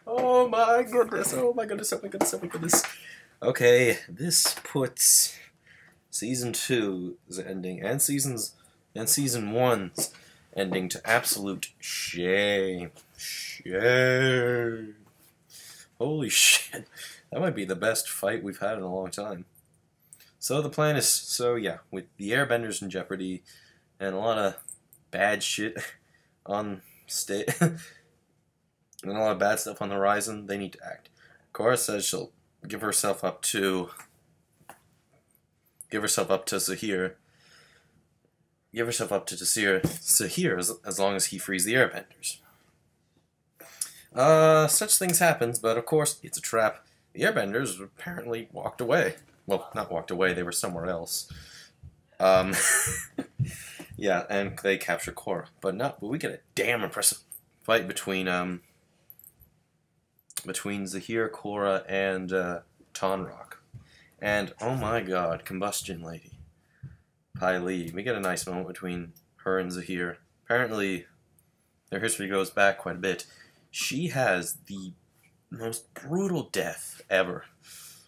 Oh my goodness, oh my goodness, oh my goodness, oh my goodness. Okay, this puts Season 2's ending and Season 1's ending to absolute shame. Shame. Holy shit. That might be the best fight we've had in a long time. So the plan is, yeah, with the airbenders in jeopardy and a lot of bad shit on stage and a lot of bad stuff on the horizon, they need to act. Korra says she'll give herself up to Zahir. Give herself up to Zahir as long as he frees the airbenders. Such things happens, but of course it's a trap. The airbenders apparently walked away. Well, not walked away, they were somewhere else. Yeah, and they capture Korra. But we get a damn impressive fight between Zahir, Korra, and Tonrock. And, oh my god, Combustion Lady. Pai Li. We get a nice moment between her and Zahir. Apparently, their history goes back quite a bit. She has the most brutal death ever.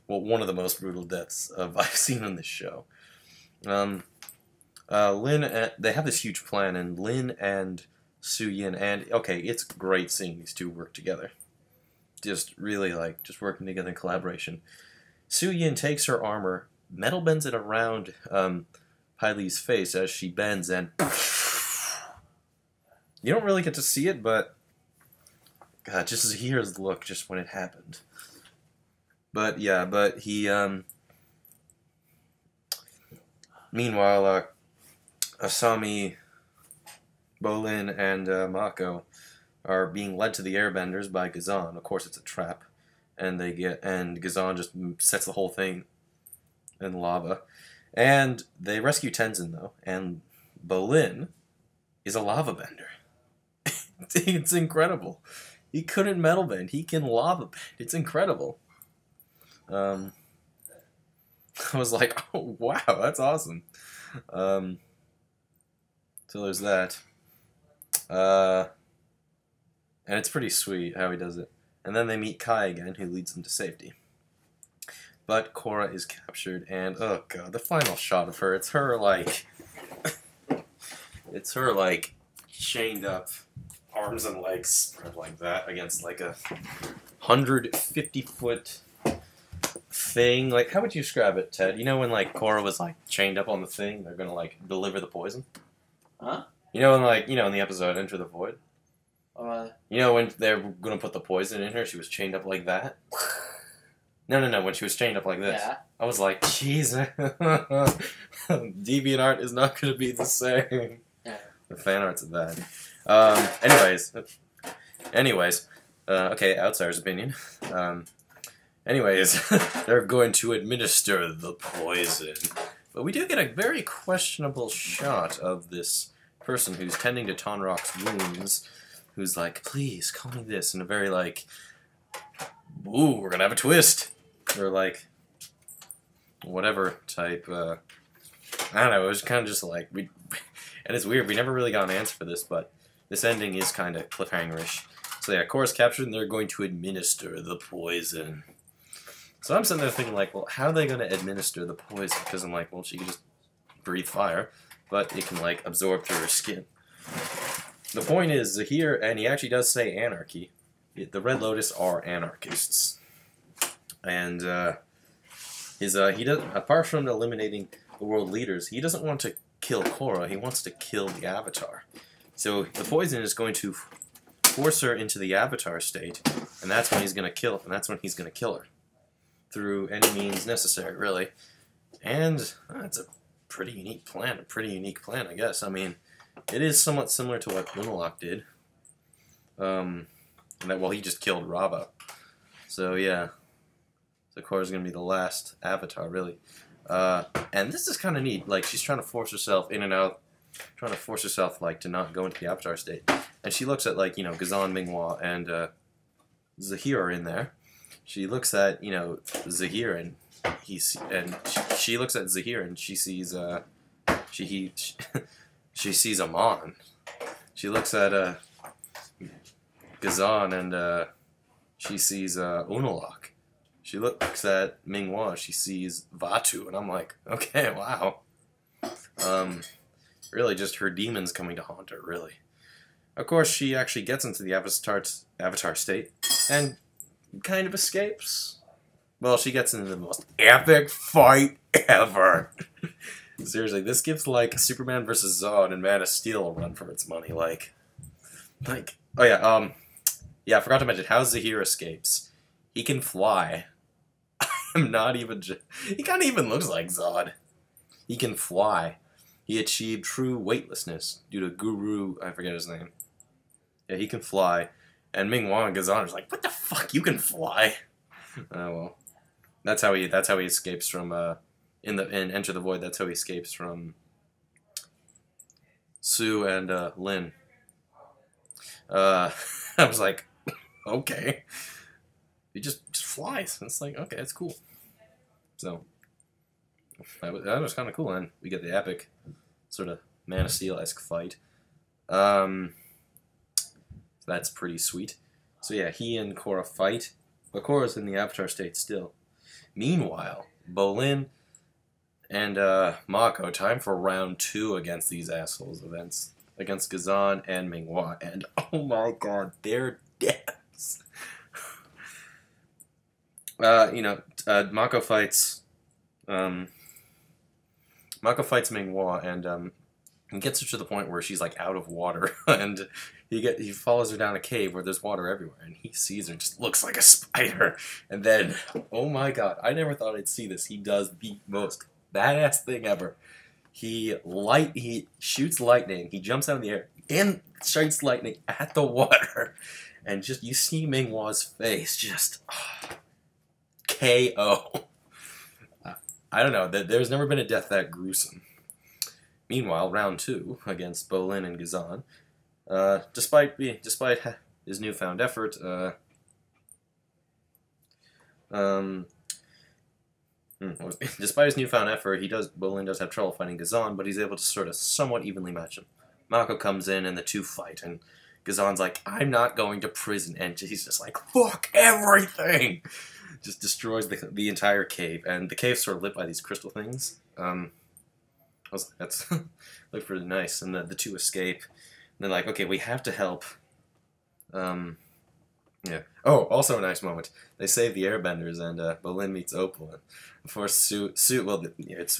Well, one of the most brutal deaths I've seen on this show. Lin, they have this huge plan, and Lin and Suyin, and okay, it's great seeing these two work together. Just really just working together in collaboration. Suyin takes her armor, metal bends it around Pai Li's face as she bends, and you don't really get to see it, but God, just Zahir's look just when it happened. But yeah, he meanwhile, Asami, Bolin, and Mako are being led to the airbenders by Gazan. Of course, it's a trap, and Gazan just sets the whole thing in lava. And they rescue Tenzin though, and Bolin is a lava bender. It's incredible. He couldn't metal bend. He can lava bend. It's incredible. I was like, oh wow, that's awesome. So there's that. And it's pretty sweet how he does it. And then they meet Kai again, who leads them to safety. But Korra is captured, and oh god, the final shot of her, it's her chained up, arms and legs spread like that against like a 150-foot thing. Like, how would you describe it, Ted? You know when Korra was chained up on the thing, they're gonna deliver the poison? Huh? You know when in the episode Enter the Void? You know when they're gonna put the poison in her, she was chained up like that? No, when she was chained up like this. Yeah. I was like, Jesus. DeviantArt is not gonna be the same. Yeah. The fan art's bad. Anyways, okay, outsider's opinion. Anyways, they're going to administer the poison. But we do get a very questionable shot of this person who's tending to Tonrock's wounds, who's like, please, call me this, in a very ooh, we're gonna have a twist. Or whatever type, I don't know, it was kind of just and it's weird, we never really got an answer for this, but this ending is kind of cliffhanger-ish. So yeah, Korra's captured and they're going to administer the poison. So I'm sitting there thinking well, how are they going to administer the poison? Because I'm well, she could just breathe fire, but it can absorb through her skin. The point is, Zahir, and he actually does say anarchy, the Red Lotus are anarchists. And he does, apart from eliminating the world leaders, he doesn't want to kill Korra, he wants to kill the Avatar. So the poison is going to force her into the Avatar state, and that's when he's going to kill her. Through any means necessary, really. And it's a pretty unique plan, I guess. I mean, it is somewhat similar to what Unalaq did. He just killed Raba. So yeah. So Korra's gonna be the last Avatar, really. And this is kind of neat. She's trying to force herself in and out, trying to force herself to not go into the Avatar state. And she looks at Gazan, Minghua, and Zahir are in there. She looks at Zahir, and she looks at Zahir, and she sees she sees Amon. She looks at Gazan, and she sees Unalak. She looks at Minghua. She sees Vatu, and I'm like, okay, wow. Really, just her demons coming to haunt her. Really. Of course, she actually gets into the Avatar state and kind of escapes. Well, she gets into the most epic fight ever. Seriously, this gives like Superman versus Zod and Man of Steel a run for its money. Like, oh yeah, yeah, I forgot to mention how Zahir escapes. He can fly. I'm not even. He kind of even looks like Zod. He can fly. He achieved true weightlessness due to Guru. I forget his name. Yeah, he can fly. And Minghua and Gazan is like, what the fuck? You can fly? Oh well. That's how he escapes from in Enter the Void. That's how he escapes from Sue and Lin. I was like, okay. He just flies. It's like, okay, that's cool. So that was kind of cool, and we get the epic sort of Man of Steel-esque fight. That's pretty sweet. So yeah, he and Korra fight, but Korra's in the Avatar state still. Meanwhile, Bolin and Mako, time for round 2 against these assholes events. Against Gazan and Minghua, and oh my god, their deaths. Mako fights Minghua, and he gets her to the point where she's like out of water, and he follows her down a cave where there's water everywhere, and he sees her and just looks like a spider. And then, oh my god, I never thought I'd see this. He does the most badass thing ever. He shoots lightning. He jumps out of the air and strikes lightning at the water, and just you see Minghua's face just KO. I don't know. There's never been a death that gruesome. Meanwhile, round 2 against Bolin and Gazan. Despite his newfound effort, despite his newfound effort, Bolin does have trouble fighting Gazan, but he's able to sort of somewhat evenly match him. Mako comes in and the two fight, and Gazan's like, I'm not going to prison, and he's just like, fuck everything! Just destroys the entire cave, and the cave's sort of lit by these crystal things. I was like, that's looked pretty nice, and the two escape. And they're like, okay, we have to help. Yeah. Oh, also a nice moment. They save the airbenders, and Bolin meets Opal. And of course, Sue, well,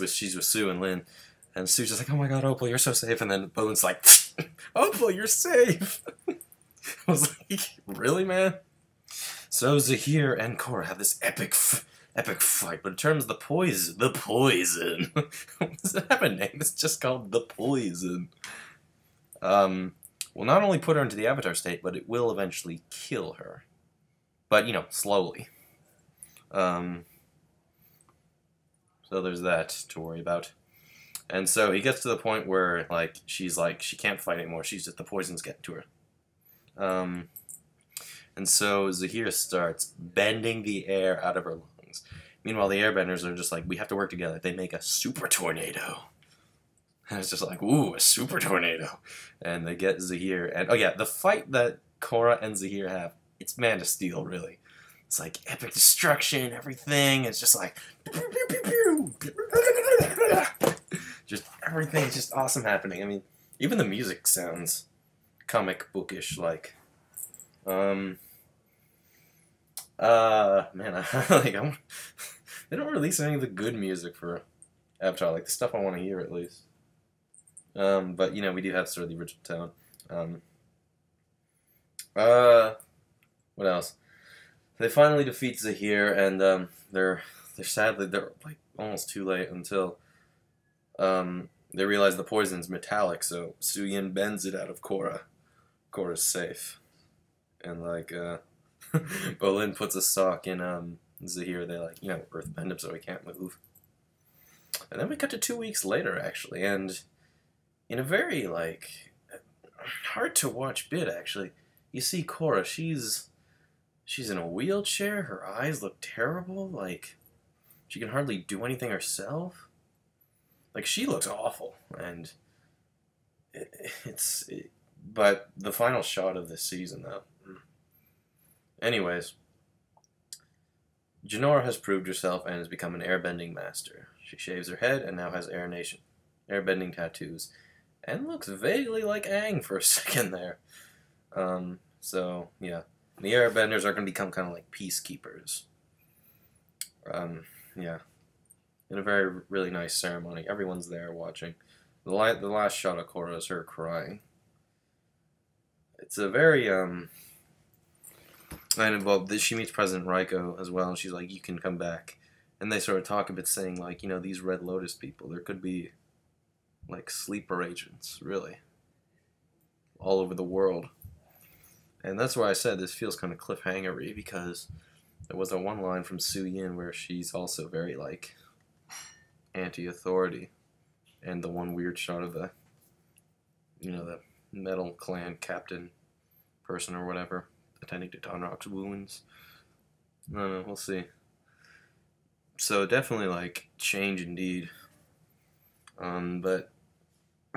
she's with Sue and Lin, and Sue's just like, oh my god, Opal, you're so safe. And then Bolin's like, Opal, you're safe. I was like, really, man? So Zahir and Korra have this epic fight, but in terms of the poison, does it have a name? It's just called the Poison. Will not only put her into the Avatar state, but it will eventually kill her. But, you know, slowly. So there's that to worry about. And so he gets to the point where, like, she's like, she can't fight anymore. She's just, the poison's getting to her. And so Zahir starts bending the air out of her lungs. Meanwhile, the airbenders are just like, we have to work together. They make a super tornado. And it's just like, ooh, a super tornado. And they get Zahir. And, oh yeah, the fight that Korra and Zahir have, it's Man of Steel, really. It's like epic destruction, everything. It's just like, just everything is just awesome happening. I mean, even the music sounds comic bookish, like. Man, they don't release any of the good music for Avatar, like the stuff I want to hear at least. But you know, we do have sort of the original tone. What else? They finally defeat Zahir, and they're sadly like almost too late until they realize the poison's metallic. So Suyin bends it out of Korra. Korra's safe. And like Bolin puts a sock in Zahir. They like, you know, earthbend him so he can't move. And then we cut to 2 weeks later, actually, and in a very like hard to watch bit, actually, you see Korra. She's in a wheelchair. Her eyes look terrible. Like she can hardly do anything herself. Like she looks awful, and but the final shot of this season, though. Anyways, Jinora has proved herself and has become an airbending master. She shaves her head and now has airbending tattoos. And looks vaguely like Aang for a second there. So, yeah. The airbenders are going to become kind of like peacekeepers. Yeah. In a very, really nice ceremony. Everyone's there watching. The last shot of Korra is her crying. It's a very, and well, she meets President Raiko as well, and she's like, you can come back. And they sort of talk a bit, saying, like, you know, these Red Lotus people, there could be, like, sleeper agents, really. All over the world. And that's why I said this feels kind of cliffhanger-y, because there was a one line from Su Yin where she's also very, like, anti-authority. And the one weird shot of the, you know, the Metal Clan captain person or whatever, attending to Tonrock's wounds. I don't know, we'll see. So definitely, like, change indeed. But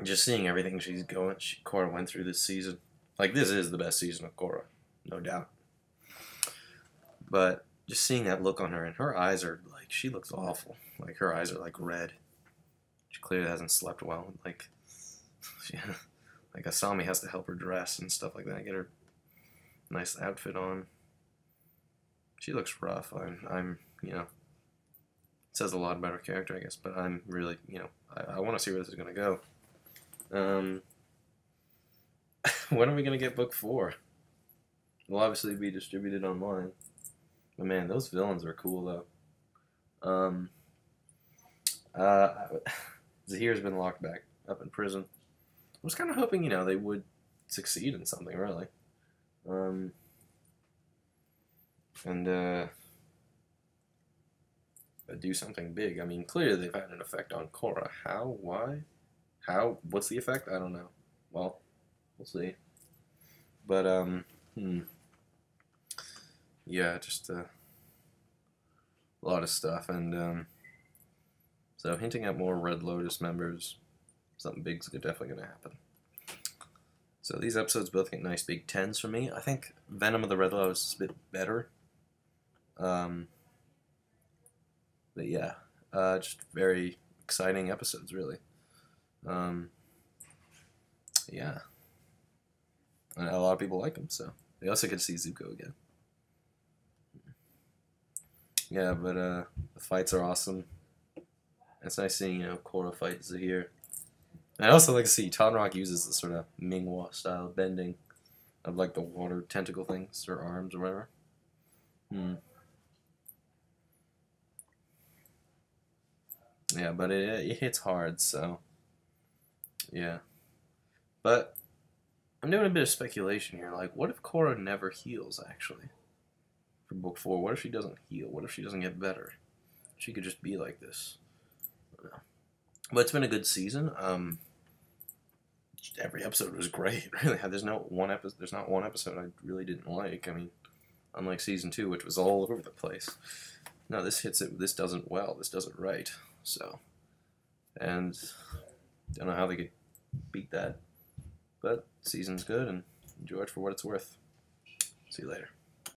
just seeing everything Korra went through this season. Like, this is the best season of Korra, no doubt. But just seeing that look on her, and her eyes are, like, she looks awful. Like, her eyes are, like, red. She clearly hasn't slept well. Like, like Asami has to help her dress and stuff like that, get her nice outfit on. She looks rough. I'm you know, it says a lot about her character, I guess, but I'm really, you know, I want to see where this is going to go. When are we going to get book 4? It'll obviously be distributed online. But man, those villains are cool, though. Zahir's been locked back up in prison. I was kind of hoping, you know, they would succeed in something, really. Do something big. I mean, clearly they've had an effect on Korra. How? Why? How? What's the effect? I don't know. Well, we'll see. But, yeah, just a lot of stuff. And, so hinting at more Red Lotus members, something big's definitely going to happen. So these episodes both get nice big 10s from me. I think Venom of the Red Lotus is a bit better. But yeah, just very exciting episodes, really. Yeah. And a lot of people like them, so. They also get to see Zuko again. Yeah, but the fights are awesome. It's nice seeing, you know, Korra fight Zahir. And I also like to see Tonrock uses this sort of Minghua style bending of like the water tentacle things or arms or whatever. Yeah, but it hits hard, so yeah. But I'm doing a bit of speculation here. Like, what if Korra never heals, actually? For book 4, what if she doesn't heal? What if she doesn't get better? She could just be like this. But it's been a good season. Every episode was great. Really, there's not one episode I really didn't like. I mean, unlike season 2, which was all over the place. No, this hits it. This does it well. This does it right. So, and don't know how they could beat that. But season's good, and enjoy it for what it's worth. See you later.